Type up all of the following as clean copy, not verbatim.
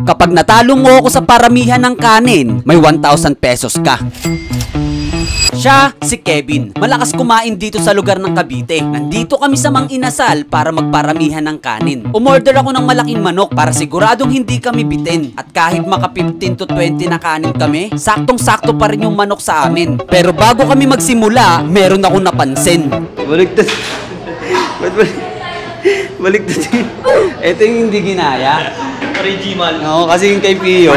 Kapag natalo mo ako sa paramihan ng kanin, may 1,000 pesos ka. Siya, si Kevin. Malakas kumain dito sa lugar ng Cavite. Nandito kami sa Mang Inasal para magparamihan ng kanin. Umorder ako ng malaking manok para siguradong hindi kami bitin. At kahit maka 15 to 20 na kanin kami, saktong-sakto pa rin yung manok sa amin. Pero bago kami magsimula, meron ako napansin. Baligtad. Baligtad. Ito yung hindi ginaya. Original. Oo, kasi yung kay Pio,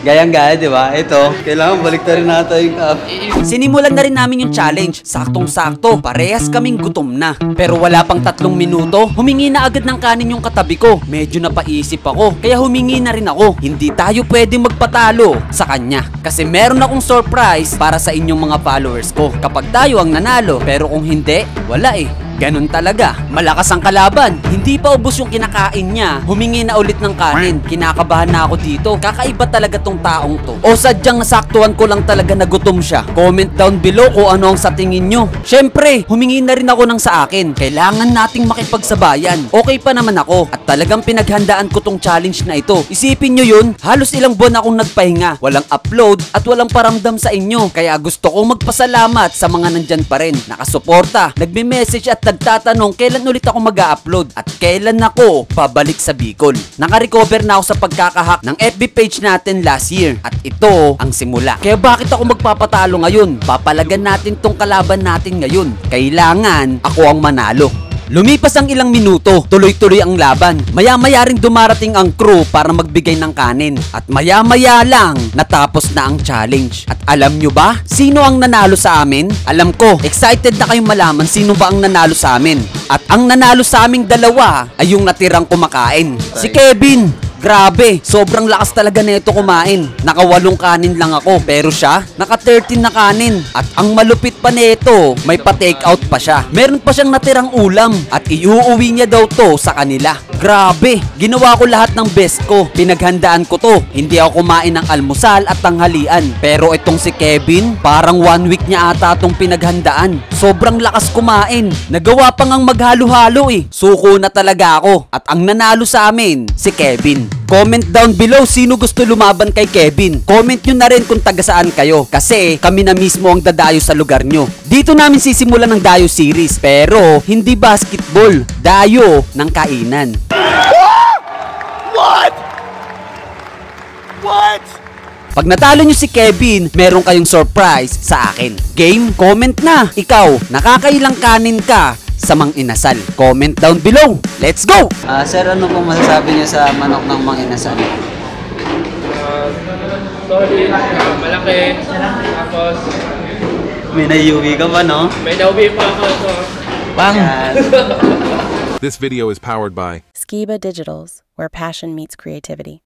gayang-gaya, di ba? Ito, kailangan baliktarin natin yung cup. Sinimulan na rin namin yung challenge. Saktong-sakto, parehas kaming gutom na. Pero wala pang 3 minuto, humingi na agad ng kanin yung katabi ko. Medyo napaisip ako, kaya humingi na rin ako. Hindi tayo pwedeng magpatalo sa kanya. Kasi meron akong surprise para sa inyong mga followers ko. Kapag tayo ang nanalo, pero kung hindi, wala eh. Ganun talaga. Malakas ang kalaban. Hindi pa ubos yung kinakain niya. Humingi na ulit ng kanin. Kinakabahan na ako dito. Kakaiba talaga tong taong to. O sadyang nasaktuhan ko lang talaga na gutom siya. Comment down below kung ano ang sa tingin nyo. Syempre, humingi na rin ako ng sa akin. Kailangan nating makipagsabayan. Okay pa naman ako. At talagang pinaghandaan ko tong challenge na ito. Isipin nyo yun, halos ilang buwan akong nagpahinga. Walang upload at walang paramdam sa inyo. Kaya gusto kong magpasalamat sa mga nandyan pa rin. Nakasuporta, nagme-message at nagtatanong kailan ulit ako mag-upload at kailan ako babalik sa Bicol. Naka-recover na ako sa pagkakahack ng FB page natin last year at ito ang simula. Kaya bakit ako magpapatalo ngayon? Papalagan natin tong kalaban natin ngayon. Kailangan ako ang manalo. Lumipas ang ilang minuto, tuloy-tuloy ang laban. Maya-maya rin dumarating ang crew para magbigay ng kanin. At maya-maya lang, natapos na ang challenge. At alam nyo ba, sino ang nanalo sa amin? Alam ko, excited na kayong malaman sino ba ang nanalo sa amin. At ang nanalo sa aming dalawa ay yung natirang kumakain. Si Kevin! Grabe, sobrang lakas talaga nito kumain. Naka 8 kanin lang ako, pero siya, naka 13 na kanin. At ang malupit pa nito, may pa-take out pa siya. Meron pa siyang natirang ulam at iuuwi niya daw to sa kanila. Grabe, ginawa ko lahat ng best ko. Pinaghandaan ko to. Hindi ako kumain ng almusal at tanghalian. Pero itong si Kevin, parang 1 week niya ata itong pinaghandaan. Sobrang lakas kumain. Nagawa pa ngang maghalo-halo eh. Suko na talaga ako. At ang nanalo sa amin, si Kevin. Comment down below sino gusto lumaban kay Kevin. Comment nyo na rin kung taga saan kayo. Kasi kami na mismo ang dadayo sa lugar nyo. Dito namin sisimulan ng Dayo series. Pero hindi basketball. Dayo ng kainan. What? What? Pag natalo nyo si Kevin, meron kayong surprise sa akin. Game? Comment na. Ikaw, nakakailang kanin ka sa Mang Inasal? Comment down below. Let's go! Sir, ano pong masasabi niyo sa manok ng Mang Inasal? Sorry, malaki. Tapos, May naiuwi ka ba, no? may nauwi pa ako. So, Bang! This video is powered by Skiba Digitals, where passion meets creativity.